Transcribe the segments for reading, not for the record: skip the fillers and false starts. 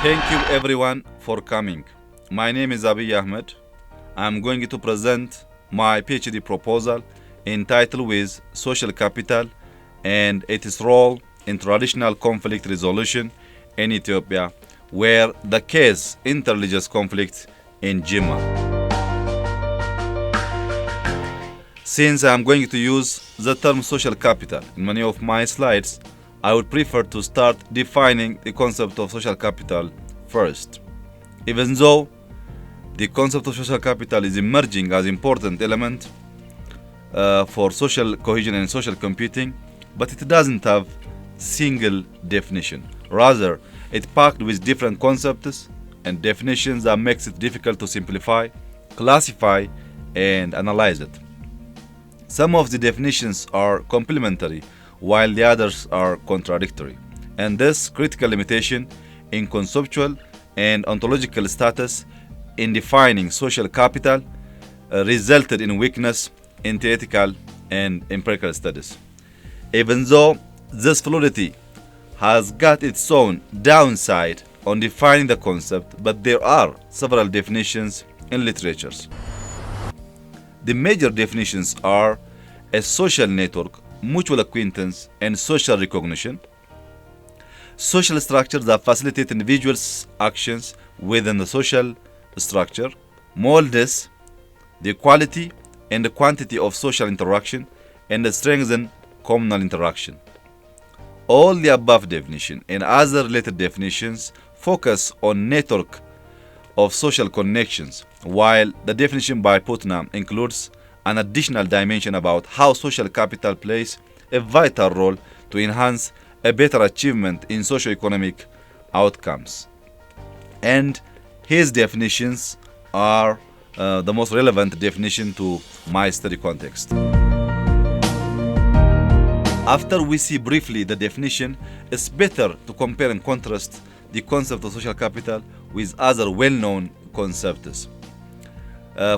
Thank you everyone for coming. My name is Abiy Ahmed. I'm going to present my PhD proposal entitled with Social Capital and its role in traditional conflict resolution in Ethiopia, where the case interreligious conflict in Jimma. Since I'm going to use the term social capital in many of my slides, I would prefer to start defining the concept of social capital first. Even though the concept of social capital is emerging as important element for social cohesion and social computing, but it doesn't have single definition. Rather, it's packed with different concepts and definitions that makes it difficult to simplify, classify, and analyze it. Some of the definitions are complementary, while the others are contradictory. And this critical limitation in conceptual and ontological status in defining social capital resulted in weakness in theoretical and empirical studies. Even though this fluidity has got its own downside on defining the concept, but there are several definitions in literatures. The major definitions are a social network, mutual acquaintance, and social recognition. Social structures that facilitate individuals' actions within the social structure. Molds the quality and the quantity of social interaction and strengthen communal interaction. All the above definition and other related definitions focus on network of social connections, while the definition by Putnam includes an additional dimension about how social capital plays a vital role to enhance a better achievement in socio-economic outcomes. And his definitions are the most relevant definition to my study context. After we see briefly the definition, it's better to compare and contrast the concept of social capital with other well-known concepts.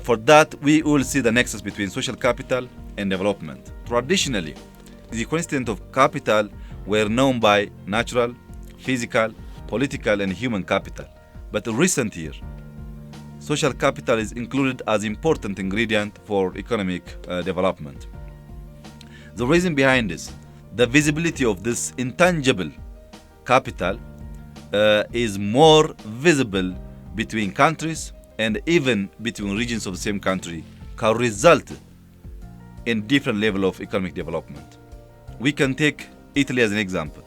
For that, we will see the nexus between social capital and development. Traditionally, the constituents of capital were known by natural, physical, political, and human capital. But in recent years, social capital is included as important ingredient for economic development. The reason behind this, the visibility of this intangible capital is more visible between countries and even between regions of the same country, can result in different level of economic development. We can take Italy as an example.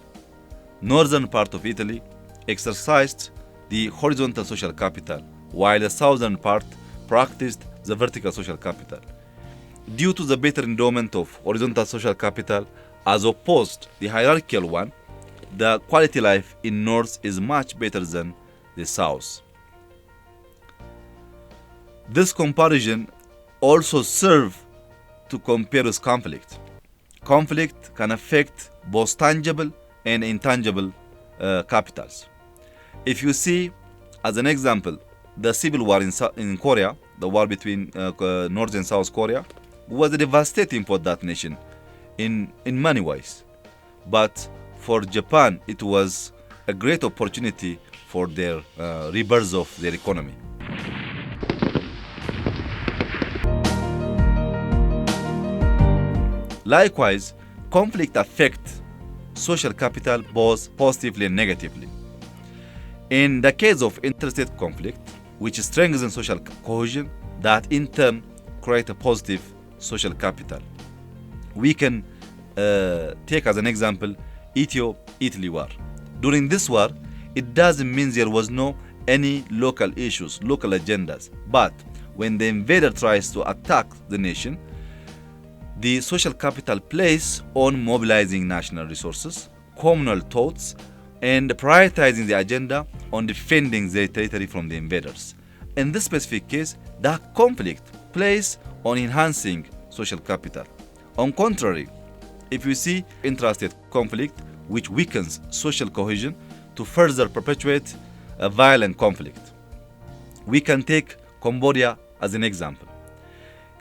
Northern part of Italy exercised the horizontal social capital, while the southern part practiced the vertical social capital. Due to the better endowment of horizontal social capital as opposed the hierarchical one, the quality life in north is much better than the south. This comparison also serves to compare with conflict. Conflict can affect both tangible and intangible capitals. If you see, as an example, the civil war in Korea, the war between North and South Korea, was devastating for that nation in many ways. But for Japan, it was a great opportunity for their rebirth of their economy. Likewise, conflict affects social capital both positively and negatively. In the case of interstate conflict, which strengthens social cohesion, that in turn create a positive social capital. We can take as an example Ethiopia-Italy war. During this war, it doesn't mean there was no any local issues, local agendas, but when the invader tries to attack the nation, the social capital plays on mobilizing national resources, communal thoughts, and prioritizing the agenda on defending their territory from the invaders. In this specific case, the conflict plays on enhancing social capital. On contrary, if you see intrastate conflict, which weakens social cohesion to further perpetuate a violent conflict. We can take Cambodia as an example.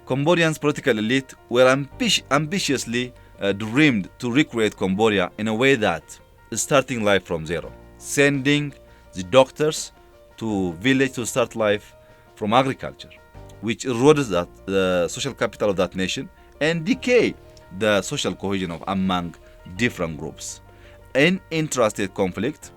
Cambodians' political elite were ambitiously dreamed to recreate Cambodia in a way that starting life from zero, sending the doctors to village to start life from agriculture, which erodes the social capital of that nation and decay the social cohesion of among different groups. In intrastate conflict,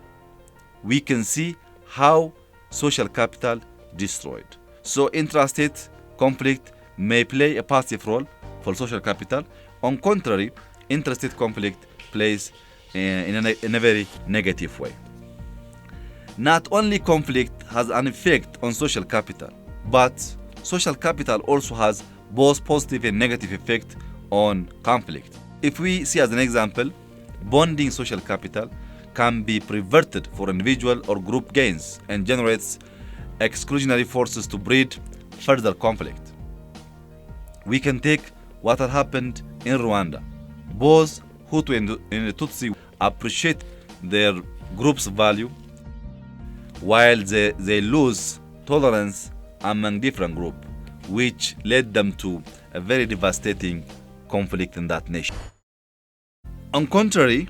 we can see how social capital destroyed. So intrastate conflict may play a positive role for social capital. On contrary, intrastate conflict plays in a very negative way. Not only conflict has an effect on social capital, but social capital also has both positive and negative effect on conflict. If we see as an example, bonding social capital can be perverted for individual or group gains and generates exclusionary forces to breed further conflict. We can take what had happened in Rwanda. Both Hutu and Tutsi appreciate their group's value while they lose tolerance among different groups, which led them to a very devastating conflict in that nation. On contrary,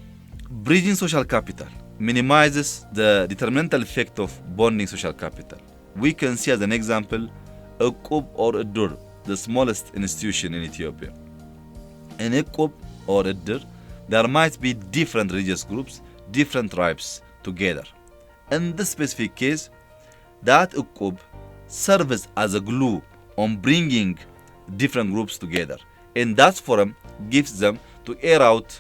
bridging social capital minimizes the detrimental effect of bonding social capital. We can see as an example Equb or Edur, the smallest institution in Ethiopia. In Equb or Edur, there might be different religious groups, different tribes together. In this specific case, that Equb serves as a glue on bringing different groups together. And that forum gives them to air out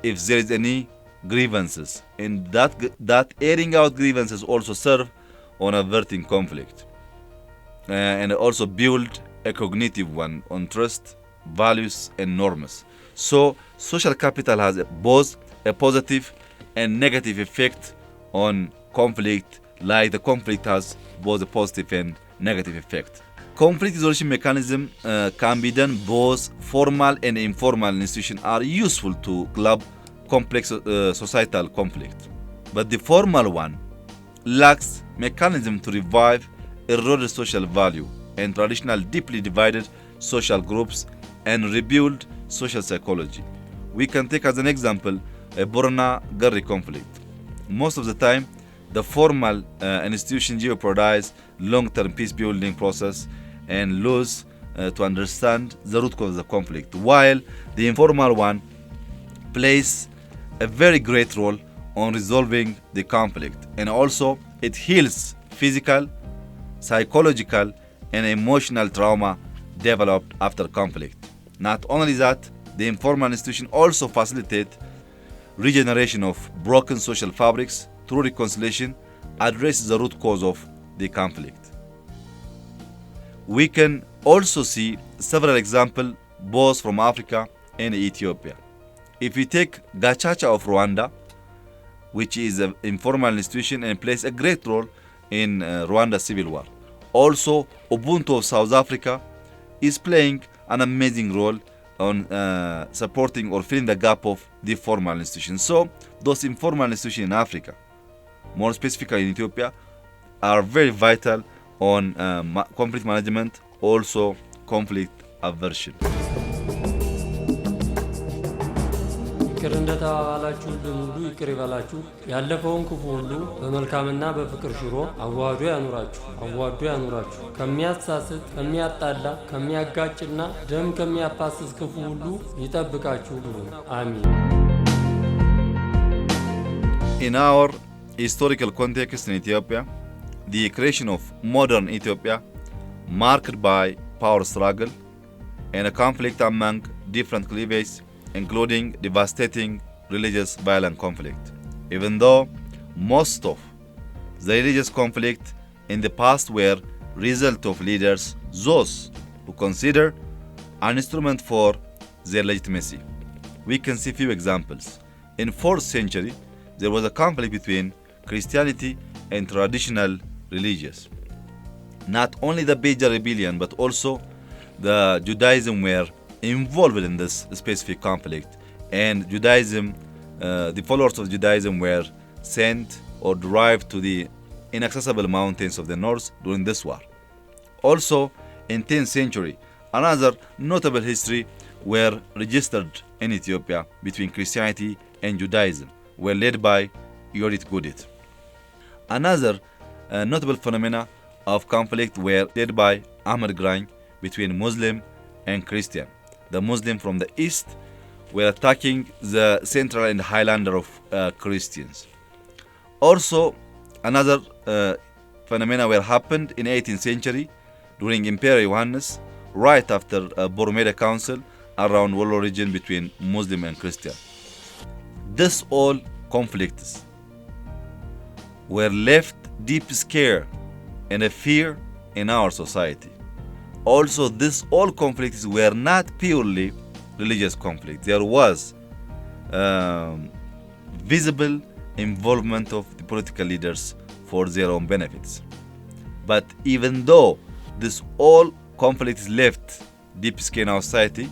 if there is any grievances. And that airing out grievances also serve on averting conflict. And also build a cognitive one on trust, values, and norms. So social capital has both a positive and negative effect on conflict, like the conflict has both a positive and negative effect. Conflict resolution mechanism can be done. Both formal and informal institutions are useful to club complex societal conflict. But the formal one lacks mechanism to revive eroded social value and traditional deeply divided social groups and rebuild social psychology. We can take as an example a Borna-Garri conflict. Most of the time, the formal institution jeopardize long-term peace-building process and lose to understand the root cause of the conflict, while the informal one plays a very great role on resolving the conflict, and also it heals physical, psychological, and emotional trauma developed after conflict. Not only that, the informal institution also facilitate regeneration of broken social fabrics through reconciliation, addresses the root cause of the conflict. We can also see several examples both from Africa and Ethiopia. If we take Gacaca of Rwanda, which is an informal institution and plays a great role in Rwanda's civil war. Also, Ubuntu of South Africa is playing an amazing role on supporting or filling the gap of the formal institutions. So, those informal institutions in Africa, more specifically in Ethiopia, are very vital on conflict management, also conflict aversion. ይቅር እንደተባባላችሁልን ሁሉ ይቅር ይበላችሁ። ያለፈውን ክፉ ሁሉ በመልካምና በፍቅር ሽሮ አዋህዶ ያኑራችሁ። ከሚያሳስት፣ ከሚያጣላ፣ ከሚያጋጭና ደም ከሚያፋስስ ክፉ ሁሉ ይጠብቃችሁ። አሜን። In our historical context in Ethiopia, the creation of modern Ethiopia marked by power struggle and a conflict among different cleavages, including devastating religious violent conflict. Even though most of the religious conflict in the past were result of leaders, those who consider an instrument for their legitimacy. We can see few examples. In 4th century, there was a conflict between Christianity and traditional religions. Not only the Beja rebellion, but also the Judaism were involved in this specific conflict, and Judaism, the followers of Judaism were sent or derived to the inaccessible mountains of the north during this war. Also, in 10th century, another notable history were registered in Ethiopia between Christianity and Judaism, were led by Yorit Gudit. Another notable phenomena of conflict were led by Ahmed between Muslim and Christian. The Muslim from the east were attacking the central and highlander of Christians. Also, another phenomena were happened in 18th century during Emperor Johannes, right after Boromeda Council around Wallo region between Muslim and Christian. This all conflicts were left deep scare and a fear in our society. Also, this all conflicts were not purely religious conflict. There was visible involvement of the political leaders for their own benefits. But even though this all conflicts left deep scare in our society,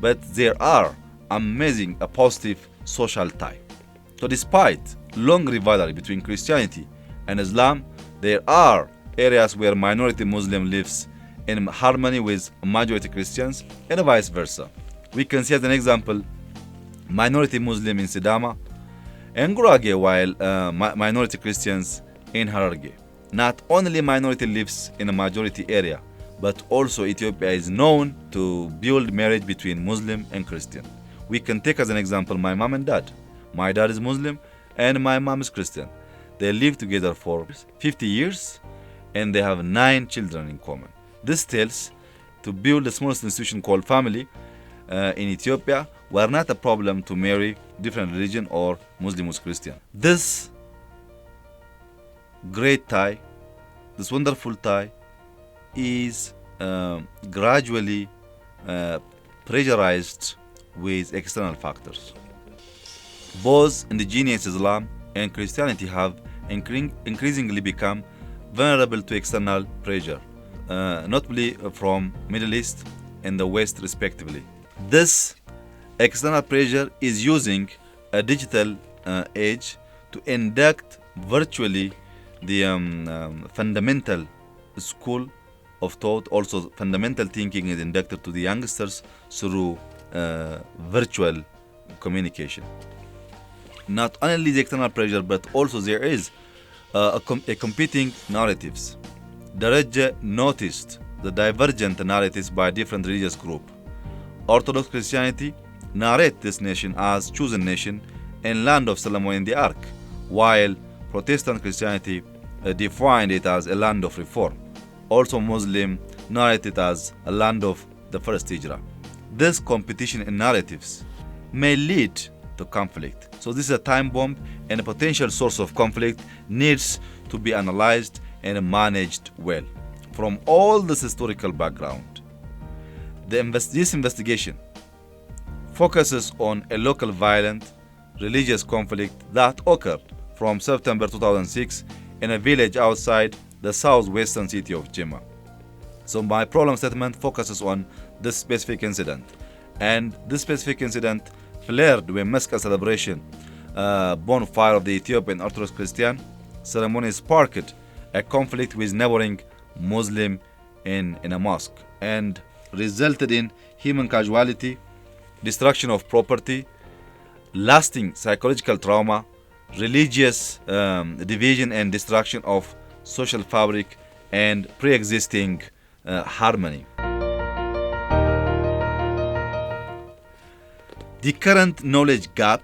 but there are amazing a positive social tie. So despite long rivalry between Christianity and Islam, there are areas where minority Muslim lives in harmony with majority Christians and vice versa. We can see as an example minority Muslim in Sidama and Gurage, while minority Christians in Hararge. Not only minority lives in a majority area, but also Ethiopia is known to build marriage between Muslim and Christian. We can take as an example my mom and dad. My dad is Muslim and my mom is Christian. They live together for 50 years and they have 9 children in common. This tells to build the smallest institution called family in Ethiopia were not a problem to marry different religion or Muslim with Christian. This great tie, this wonderful tie is gradually pressurized with external factors. Both indigenous Islam and Christianity have increasingly become vulnerable to external pressure, notably from Middle East and the West respectively. This external pressure is using a digital age to induct virtually the fundamental school of thought. Also, fundamental thinking is inducted to the youngsters through virtual communication. Not only the external pressure, but also there is a competing narratives. Darajah noticed the divergent narratives by different religious groups. Orthodox Christianity narrate this nation as chosen nation and land of Solomon in the Ark, while Protestant Christianity defined it as a land of reform. Also, Muslim narrate it as a land of the first Hijrah. This competition in narratives may lead to conflict. So this is a time bomb, and a potential source of conflict needs to be analyzed and managed well. From all this historical background, this investigation focuses on a local violent religious conflict that occurred from September 2006 in a village outside the southwestern city of Jimma. So my problem statement focuses on this specific incident, and this specific incident flared when Mesca celebration bonfire of the Ethiopian Orthodox Christian ceremony sparked a conflict with neighboring Muslim in a mosque and resulted in human casualty, destruction of property, lasting psychological trauma, religious division and destruction of social fabric and pre-existing harmony. The current knowledge gap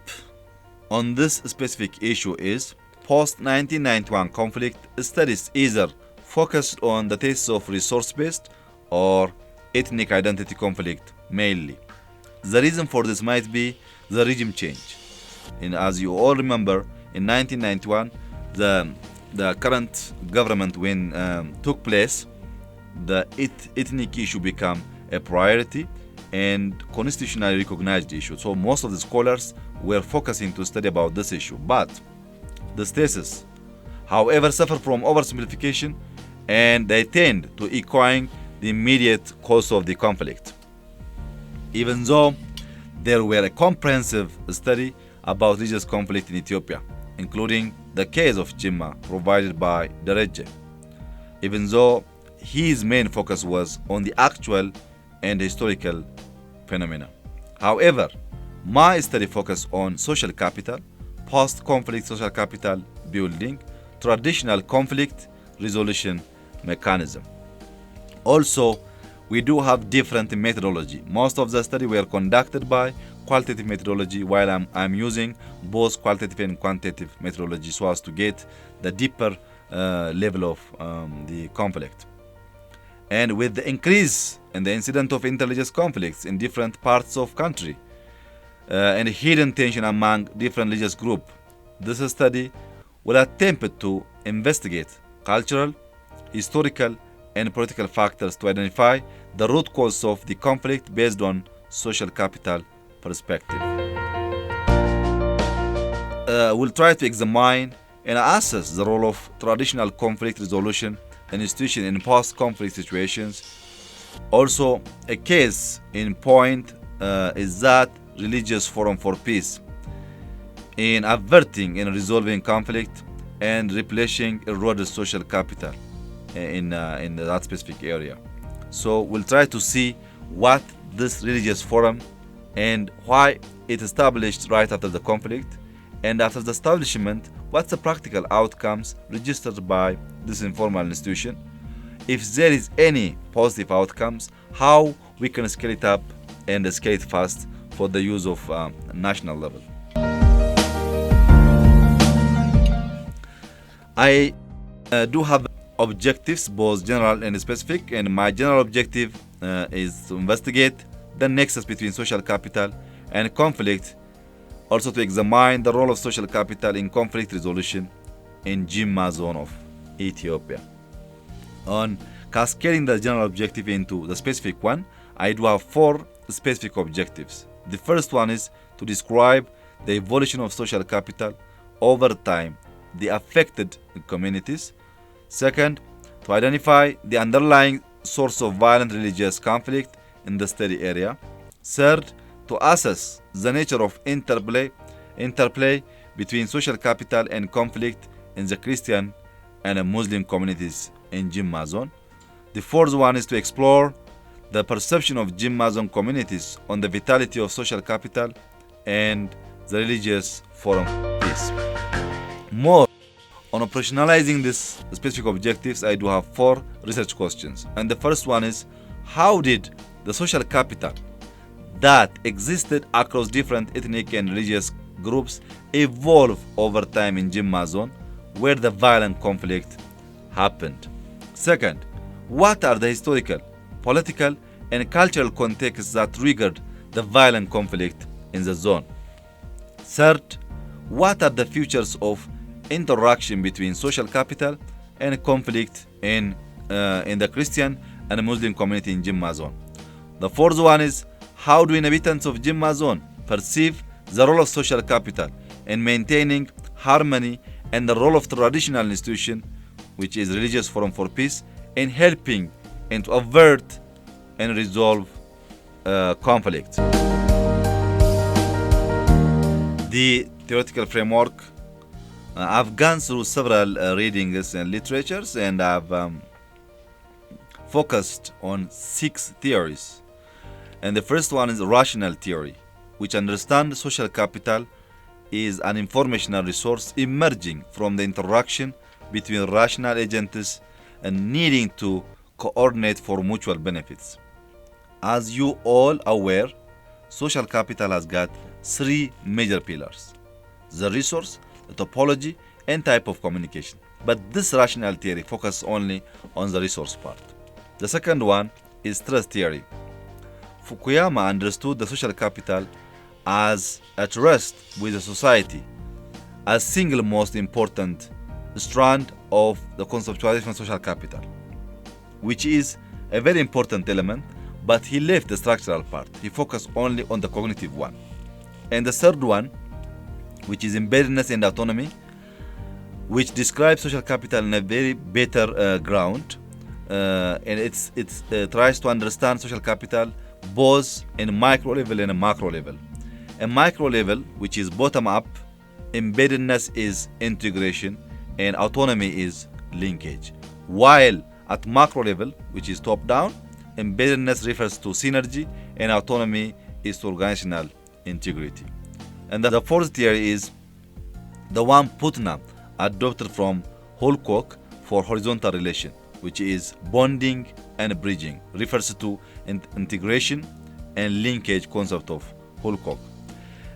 on this specific issue is post-1991 conflict studies either focused on the thesis of resource-based or ethnic identity conflict mainly. The reason for this might be the regime change. And as you all remember, in 1991, the current government when took place, the ethnic issue became a priority and constitutionally recognized issue. So most of the scholars were focusing to study about this issue. But this thesis, however, suffer from oversimplification and they tend to echoing the immediate cause of the conflict. Even though there were a comprehensive study about religious conflict in Ethiopia, including the case of Jimma provided by Darajah, even though his main focus was on the actual and historical phenomena. However, my study focused on social capital, post-conflict social capital building, traditional conflict resolution mechanism. Also, we do have different methodology. Most of the study were conducted by qualitative methodology, while I'm using both qualitative and quantitative methodology so as to get the deeper level of the conflict. And with the increase in the incidence of intelligence conflicts in different parts of country and hidden tension among different religious groups, this study will attempt to investigate cultural, historical, and political factors to identify the root cause of the conflict based on social capital perspective. We'll try to examine and assess the role of traditional conflict resolution institution in post-conflict situations. Also, a case in point is that religious forum for peace in averting and resolving conflict and replenishing eroded social capital in that specific area. So we'll try to see what this religious forum and why it established right after the conflict, and after the establishment, what's the practical outcomes registered by this informal institution. If there is any positive outcomes, how we can scale it up and scale it fast for the use of national level. I do have objectives, both general and specific, and my general objective is to investigate the nexus between social capital and conflict, also to examine the role of social capital in conflict resolution in Jimma zone of Ethiopia. On cascading the general objective into the specific one, I do have 4 specific objectives. The first one is to describe the evolution of social capital over time, the affected communities. Second, to identify the underlying source of violent religious conflict in the study area. Third, to assess the nature of interplay between social capital and conflict in the Christian and Muslim communities in Jimma zone. The fourth one is to explore the perception of Jimma zone communities on the vitality of social capital and the religious forum peace. More on operationalizing these specific objectives, I do have 4 research questions. And the first one is, how did the social capital that existed across different ethnic and religious groups evolve over time in Jimma zone, where the violent conflict happened? Second, what are the historical, political, and cultural contexts that triggered the violent conflict in the zone? Third, what are the features of interaction between social capital and conflict in the Christian and Muslim community in Jimma zone? The fourth one is, how do inhabitants of Jimma zone perceive the role of social capital in maintaining harmony and the role of traditional institution, which is Religious Forum for Peace, in helping and to avert and resolve conflict? The theoretical framework, I've gone through several readings and literatures, and I've focused on 6 theories. And the first one is rational theory, which understands social capital is an informational resource emerging from the interaction between rational agents and needing to coordinate for mutual benefits. As you all aware, social capital has got 3 major pillars: the resource, the topology, and type of communication. But this rational theory focuses only on the resource part. The second one is trust theory. Fukuyama understood the social capital as a trust with the society, as single most important strand of the conceptualization of social capital, which is a very important element, but he left the structural part. He focused only on the cognitive one. And the third one, which is embeddedness and autonomy, which describes social capital in a very better ground, and it tries to understand social capital both in micro level and a macro level. A micro level, which is bottom up, embeddedness is integration, and autonomy is linkage. While at macro level, which is top down, embeddedness refers to synergy and autonomy is to organizational integrity. And the fourth theory is the one Putnam adopted from Holcock for horizontal relation, which is bonding and bridging, refers to integration and linkage concept of Holcock.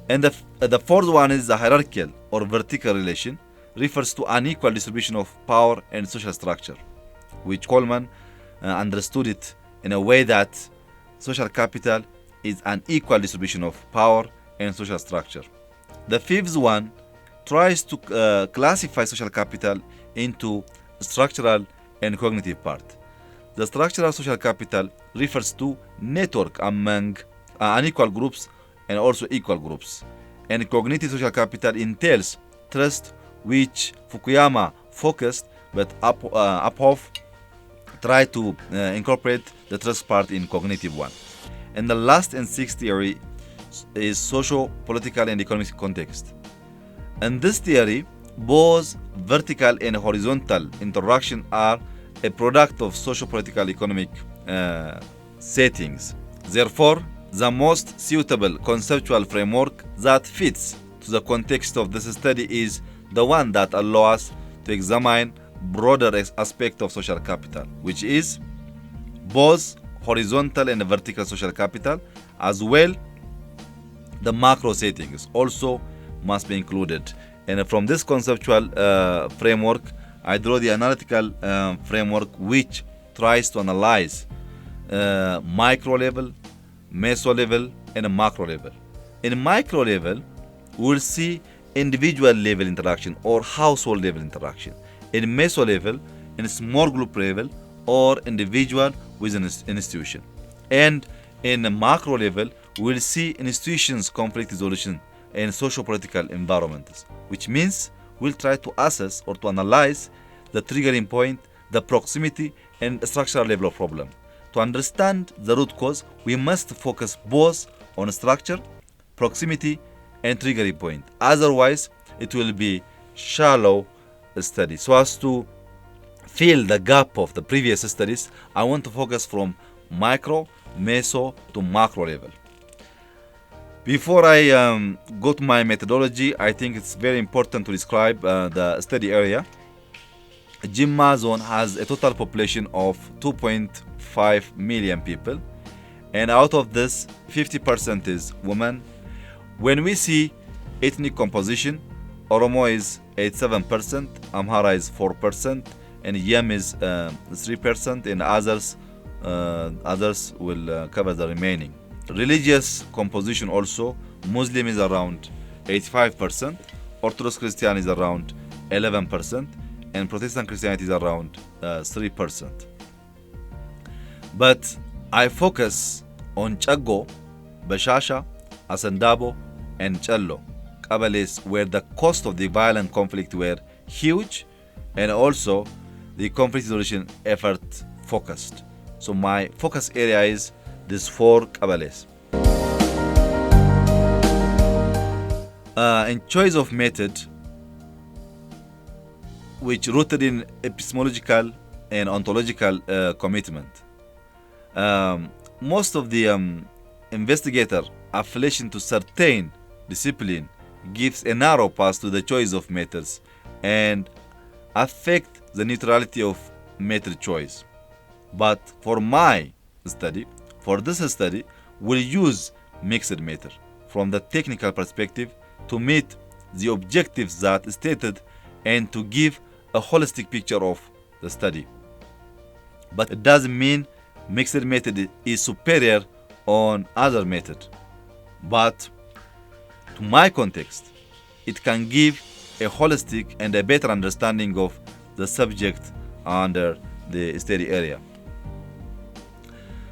And the fourth one is the hierarchical or vertical relation, refers to unequal distribution of power and social structure, which Coleman understood it in a way that social capital is an equal distribution of power and social structure. The fifth one tries to classify social capital into structural and cognitive part. The structural social capital refers to network among unequal groups and also equal groups. And cognitive social capital entails trust, which Fukuyama focused, but Uphoff tried to incorporate the trust part in cognitive one. And the last and sixth theory is socio-political and economic context. In this theory, both vertical and horizontal interaction are a product of socio-political economic settings. Therefore, the most suitable conceptual framework that fits to the context of this study is the one that allows us to examine broader aspect of social capital, which is both horizontal and vertical social capital, as well the macro settings also must be included. And from this conceptual framework, I draw the analytical framework which tries to analyze micro level, meso level, and macro level. In micro level, we'll see individual level interaction or household level interaction. In meso level, in small group level, or individual within an institution. And in the macro level, we'll see institutions conflict resolution and socio-political environments, which means we'll try to assess or to analyze the triggering point, the proximity, and structural level of problem. To understand the root cause, we must focus both on structure, proximity, and triggering point. Otherwise, it will be shallow study. So as to fill the gap of the previous studies, I want to focus from micro, meso to macro level. Before I go to my methodology, I think it's very important to describe the study area. Jimma zone has a total population of 2.5 million people, and out of this, 50% is women. When we see ethnic composition, Oromo is 87%, Amhara is 4%, and Yem is 3%, and others will cover the remaining. Religious composition also, Muslim is around 85%, Orthodox Christian is around 11%, and Protestant Christianity is around 3%. But I focus on Chago, Bashasha, Asandabo, and Challo, Kabbales, where the cost of the violent conflict were huge, and also the conflict resolution effort focused. So my focus area is these four Kabbales. In choice of method, which rooted in epistemological and ontological commitment. Most of the investigator affiliation to certain discipline gives a narrow path to the choice of methods and affect the neutrality of method choice. But for this study, we'll use mixed method from the technical perspective to meet the objectives that stated and to give a holistic picture of the study. But it doesn't mean mixed method is superior on other method. But to my context, it can give a holistic and a better understanding of the subject under the study area.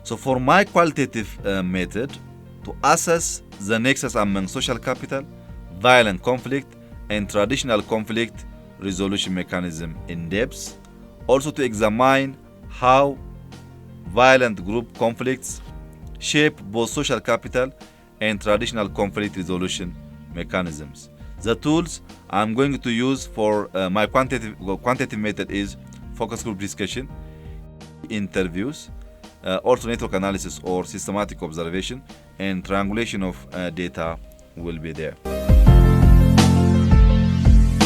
So for my qualitative method, to assess the nexus among social capital, violent conflict, and traditional conflict resolution mechanism in depth, also to examine how violent group conflicts shape both social capital and traditional conflict resolution mechanisms. The tools I'm going to use for my quantitative method is focus group discussion, interviews, also network analysis or systematic observation, and triangulation of data will be there.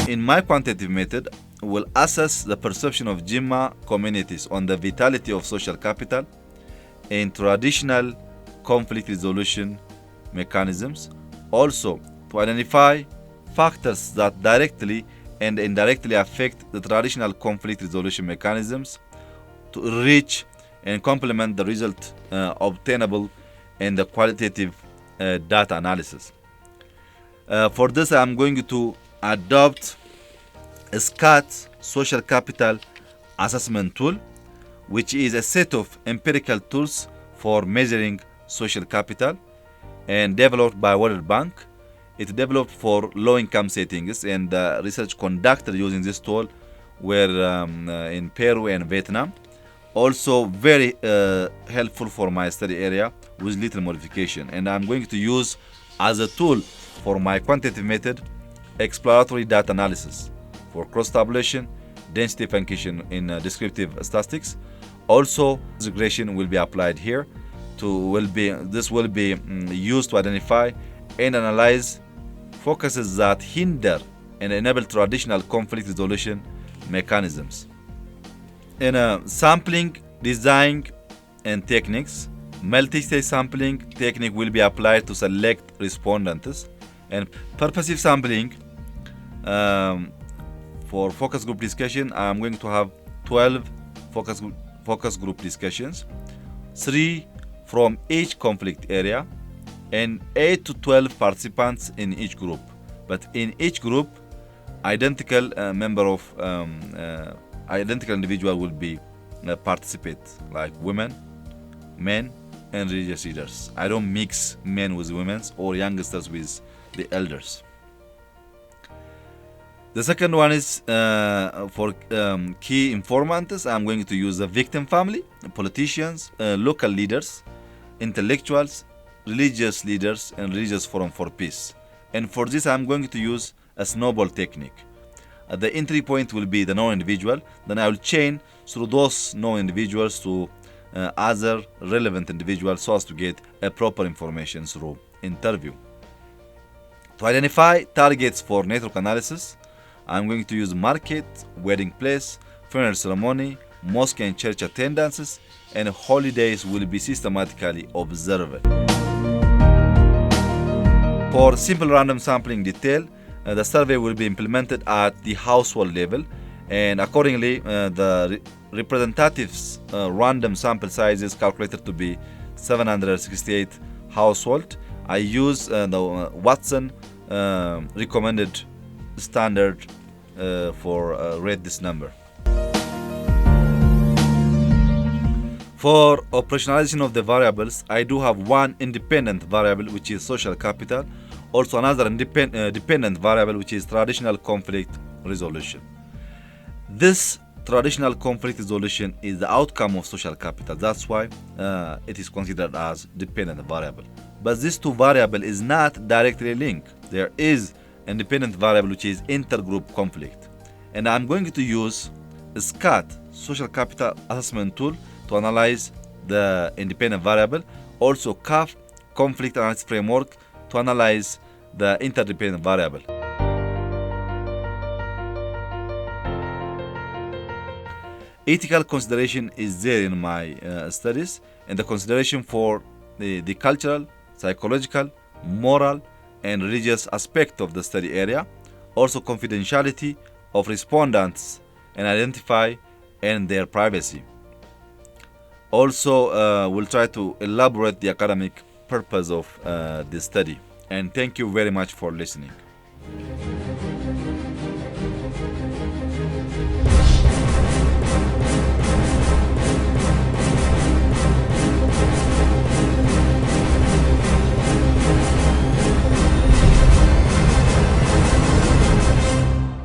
In my quantitative method, will assess the perception of jimma communities on the vitality of social capital in traditional conflict resolution mechanisms. Also, to identify factors that directly and indirectly affect the traditional conflict resolution mechanisms to enrich and complement the result obtainable in the qualitative data analysis. For this, I'm going to adopt a SCAT social capital assessment tool, which is a set of empirical tools for measuring social capital and developed by World Bank. It developed for low-income settings, and research conducted using this tool were in Peru and Vietnam. Also very helpful for my study area with little modification. And I'm going to use as a tool for my quantitative method exploratory data analysis for cross-tabulation, density function in descriptive statistics. Also, regression will be applied here. This will be used to identify and analyze focuses that hinder and enable traditional conflict resolution mechanisms. In sampling, design, and techniques, multi-stage sampling technique will be applied to select respondents, and purposive sampling for focus group discussion, I'm going to have 12 focus group discussions, 3 from each conflict area, and 8 to 12 participants in each group. But in each group, identical identical individual will be participate, like women, men, and religious leaders. I don't mix men with women or youngsters with the elders. The second one is for key informants. I'm going to use the victim family, politicians, local leaders, intellectuals, religious leaders, and religious forum for peace. And for this, I'm going to use a snowball technique. The entry point will be the known individual. Then I will chain through those known individuals to other relevant individuals so as to get a proper information through interview. To identify targets for network analysis, I'm going to use market, wedding place, funeral ceremony, mosque and church attendances, and holidays will be systematically observed. For simple random sampling detail, the survey will be implemented at the household level, and accordingly the representatives random sample size is calculated to be 768 household. I use the Watson recommended standard for rate this number. For operationalization of the variables, I do have one independent variable, which is social capital. Also another dependent variable, which is traditional conflict resolution. This traditional conflict resolution is the outcome of social capital. That's why it is considered as dependent variable. But these two variables is not directly linked. There is independent variable, which is intergroup conflict. And I'm going to use SCAT, social capital assessment tool, to analyze the independent variable. Also CAF, conflict analysis framework, to analyze the interdependent variable. Ethical consideration is there in my studies, and the consideration for the cultural, psychological, moral, and religious aspect of the study area. Also confidentiality of respondents and identify and their privacy. Also, we'll try to elaborate the academic purpose of this study. And thank you very much for listening.